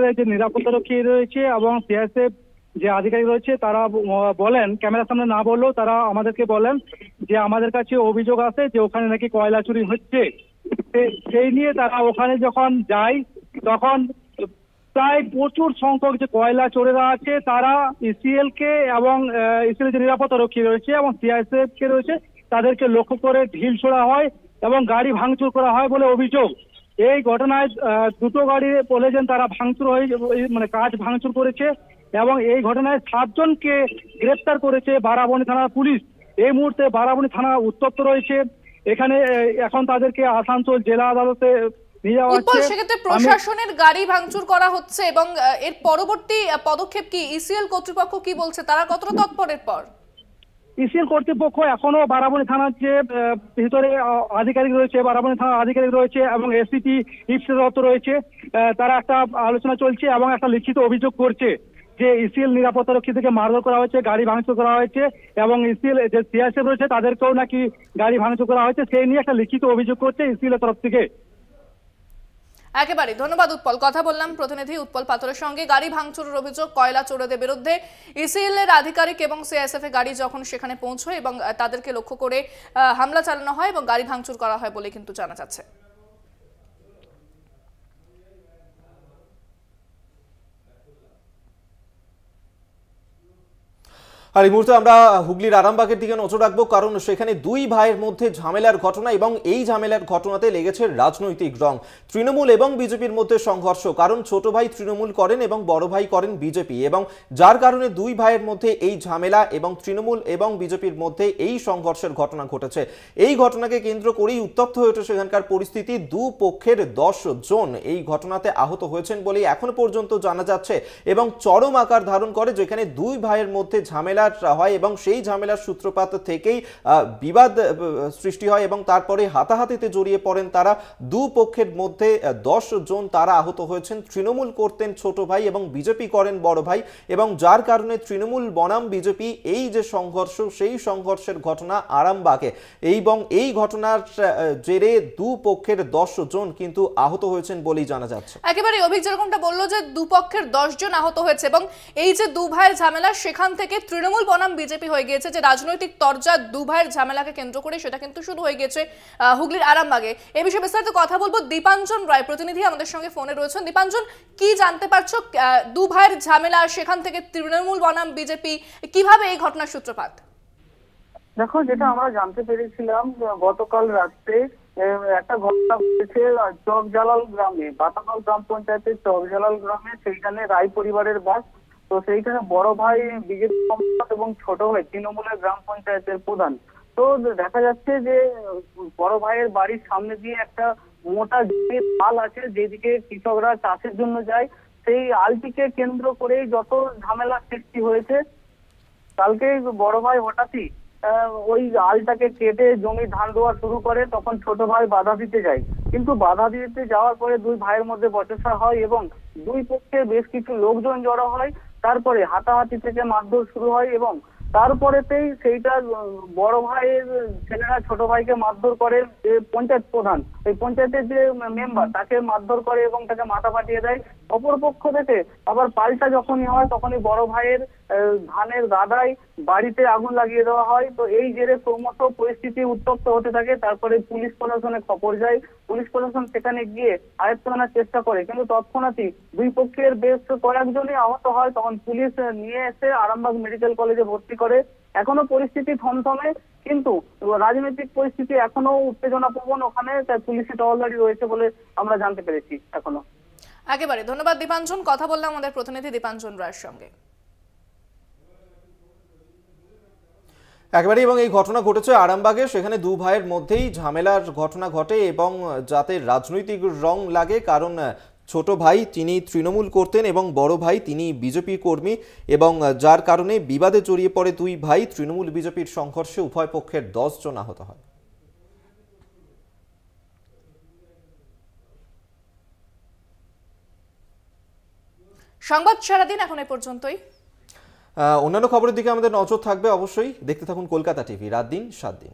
এর যে নিরাপত্তারক্ষী রয়েছে এবং সিআইএসএফ যে আধিকারিক রয়েছে তারা বলেন, ক্যামেরার সামনে না বললেও তারা আমাদেরকে বলেন যে আমাদের কাছে অভিযোগ আছে যে ওখানে নাকি কয়লা চুরি হচ্ছে। সেই নিয়ে তারা ওখানে যখন যায় তখন প্রায় প্রচুর সংখ্যক যে কয়লা চোরেরা আছে তারা ইসিএল কে এবং ইসিএল যে নিরাপত্তারক্ষী রয়েছে এবং সিআইএসএফ কে রয়েছে তাদেরকে লক্ষ্য করে ঢিল ছোড়া হয় এবং গাড়ি ভাঙচুর করা হয় বলে অভিযোগ। এই ঘটনায় দুটো গাড়ি বলেছেন তারা ভাঙচুর হয়ে মানে কাজ ভাঙচুর করেছে এবং এই ঘটনায় 7 জনকে গ্রেপ্তার করেছে বারাবণী থানার পুলিশ। এই মুহূর্তে বারাবণী থানা উত্তপ্ত রয়েছে। এখানে এখন তাদেরকে আসানসোল জেলা আদালতে নিয়ে যাওয়া হচ্ছে। সেক্ষেত্রে প্রশাসনের গাড়ি ভাঙচুর করা হচ্ছে এবং এর পরবর্তী পদক্ষেপ কি? ইসিএল কর্তৃপক্ষ কি বলছে, তারা কতটা তৎপর এরপর? ইসিএল কর্তৃপক্ষ এখনো বারাবণী থানার যে ভিতরে আধিকারিক রয়েছে, বারাবণী থানার আধিকারিক রয়েছে এবং এসিপি ইফসে দত্ত রয়েছে, তারা একটা আলোচনা চলছে এবং একটা লিখিত অভিযোগ করছে যে ইসিএল নিরাপত্তারক্ষী থেকে মারধর করা হয়েছে, গাড়ি ভাঙচুর করা হয়েছে এবং ইসিএল যে সিআইএসএফ রয়েছে তাদেরকেও নাকি গাড়ি ভাঙচুর করা হয়েছে। সেই নিয়ে একটা লিখিত অভিযোগ করছে ইসিএল এর তরফ থেকে। একেবারে ধন্যবাদ উৎপল। কথা বললাম প্রতিনিধি উৎপল পাথরের সঙ্গে। গাড়ি ভাঙচুরের অভিযোগ, কয়লা চোরদের বিরুদ্ধে ইসিএল এর আধিকারিক এবং সিআইএসএফ এর গাড়ি যখন সেখানে পৌঁছয় এবং তাদেরকে লক্ষ্য করে হামলা চালানো হয় এবং গাড়ি ভাঙচুর করা হয় বলে কিন্তু জানা যাচ্ছে। আর এই মুহূর্তে আমরা হুগলির আরামবাগের দিকে নজর রাখবো, কারণ সেখানে দুই ভাইয়ের মধ্যে ঝামেলার ঘটনা এবং এই ঝামেলার ঘটনাতে লেগেছে রাজনৈতিক রং। তৃণমূল এবং বিজেপির মধ্যে সংঘর্ষ, কারণ ছোট ভাই তৃণমূল করেন এবং বড় ভাই করেন বিজেপি এবং যার কারণে দুই ভাইয়ের মধ্যে এই ঝামেলা এবং তৃণমূল এবং বিজেপির মধ্যে এই সংঘর্ষের ঘটনা ঘটেছে। এই ঘটনাকে কেন্দ্র করেই উত্তপ্ত হয়ে ওঠে সেখানকার পরিস্থিতি। দুপক্ষের 10 জন এই ঘটনাতে আহত হয়েছেন বলেই এখনো পর্যন্ত জানা যাচ্ছে এবং চরম আকার ধারণ করে, যেখানে দুই ভাইয়ের মধ্যে ঝামেলা হয় এবং সেই ঝামেলার সূত্রপাত থেকেই বিবাদ সৃষ্টি হয় এবং তারপরে হাতাহাতিতে জড়িয়ে পড়েন তারা। দুপক্ষের মধ্যে 10 জন তারা আহত হয়েছেন। তৃণমূল করতেন ছোট ভাই এবং বিজেপি করেন বড় ভাই এবং যার কারণে তৃণমূল বনাম বিজেপি এই যে সংঘর্ষ, সেই সংঘর্ষের ঘটনা আরামবাগে এবং এই ঘটনার জেরে দুপক্ষের 10 জন কিন্তু আহত হয়েছেন বলেই জানা যাচ্ছে। একেবারে অভিযোগ যেরকমটা বললো যে দুপক্ষের 10 জন আহত হয়েছে এবং এই যে দু ভাইয়ের ঝামেলা, সেখান থেকে তৃণমূল বনাম বিজেপি হয়ে গিয়েছে। যে রাজনৈতিক তরজা দু ভাইয়ের ঝামেলাকে কেন্দ্র করে সেটা কিন্তু শুরু হয়ে গেছে হুগলির আরামবাগে। এই বিষয়ে বিস্তারিত কথা বলবো। দীপাঞ্জন রায় প্রতিনিধি আমাদের সঙ্গে ফোনে রয়েছেন। দীপাঞ্জন, কি জানতে পারছো দু ভাইয়ের ঝামেলা, সেখান থেকে তৃণমূল বনাম বিজেপি, কিভাবে এই ঘটনার সূত্রপাত? দেখো, যেটা আমরা জানতে পেরেছিলাম গতকাল রাত্রে একটা ঘটনা ঘটেছে চকজালাল গ্রামে, বাতাকাল গ্রাম পঞ্চায়েতের চকজালাল গ্রামে। সেইখানে রায় পরিবারের বাস। তো সেইখানে বড় ভাই বিজেপি এবং ছোট ভাই তৃণমূলের গ্রাম পঞ্চায়েতের প্রধান। তো তো দেখা যাচ্ছে যে বড় ভাইয়ের বাড়ির সামনে দিয়ে একটা মোটা আল আছে, যেদিকে কৃষকরা চাষের জন্য যায়, সেই আলটিকে কেন্দ্র করেই যত ঝামেলা সৃষ্টি হয়েছে। কালকে বড় ভাই হঠাৎই ওই আলটাকে কেটে জমি ধান রোয়া শুরু করে, তখন ছোট ভাই বাধা দিতে যায়, কিন্তু বাধা দিতে যাওয়ার পরে দুই ভাইয়ের মধ্যে বচসা হয় এবং দুই পক্ষে বেশ কিছু লোকজন জড়ো হয়। তারপরে হাতাহাতি থেকে মারধর শুরু হয় এবং তারপরেতেই সেইটা বড় ভাইয়ের ছেলেরা ছোট ভাইকে মারধর করে। যে পঞ্চায়েত প্রধান, এই পঞ্চায়েতের যে মেম্বার, তাকে মারধর করে এবং তাকে মাথা ফাটিয়ে দেয়। অপর পক্ষ থেকে আবার পাল্টা যখনই হয় তখনই বড় ভাইয়ের ধানের গাদায় বাড়িতে আগুন লাগিয়ে দেওয়া হয়। তো এই জেরে ক্রমশ পরিস্থিতি উত্তপ্ত হতে থাকে। তারপরে পুলিশ প্রশাসনে খবর যায়, পুলিশ প্রশাসন সেখানে গিয়ে আয়ত্ত আনার চেষ্টা করে, কিন্তু তৎক্ষণাৎই দুই পক্ষের বেশ কয়েকজনই আহত হয়। তখন পুলিশ নিয়ে এসে আরামবাগ মেডিকেল কলেজে ভর্তি করে। এখনো পরিস্থিতি থমথমে, কিন্তু রাজনৈতিক পরিস্থিতি এখনো উত্তেজনাপ্রবণ ওখানে, তাই পুলিশি টহলদারি রয়েছে বলে আমরা জানতে পেরেছি এখনো। একেবারে ধন্যবাদ দীপাঞ্জন, কথা বললাম আমাদের প্রতিনিধি দীপাঞ্জন রায়ের সঙ্গে। একেবারে, এবং এই ঘটনা ঘটেছে আরামবাগে, সেখানে দু ভাইয়ের মধ্যেই ঝামেলার ঘটনা ঘটে এবং যাতে রাজনৈতিক রং লাগে, কারণ ছোট ভাই তিনি তৃণমূল করতেন এবং বড় ভাই তিনি বিজেপি কর্মী, এবং যার কারণে বিবাদে জড়িয়ে পড়ে দুই ভাই। তৃণমূল বিজেপির সংঘর্ষে উভয় পক্ষের 10 জন আহত হয়। সংবাদ সারাদিন এখন এ পর্যন্তই। অন্যান্য খবরের দিকে আমাদের নজর থাকবে অবশ্যই। দেখতে থাকুন কলকাতা টিভি, রাত দিন 7 দিন।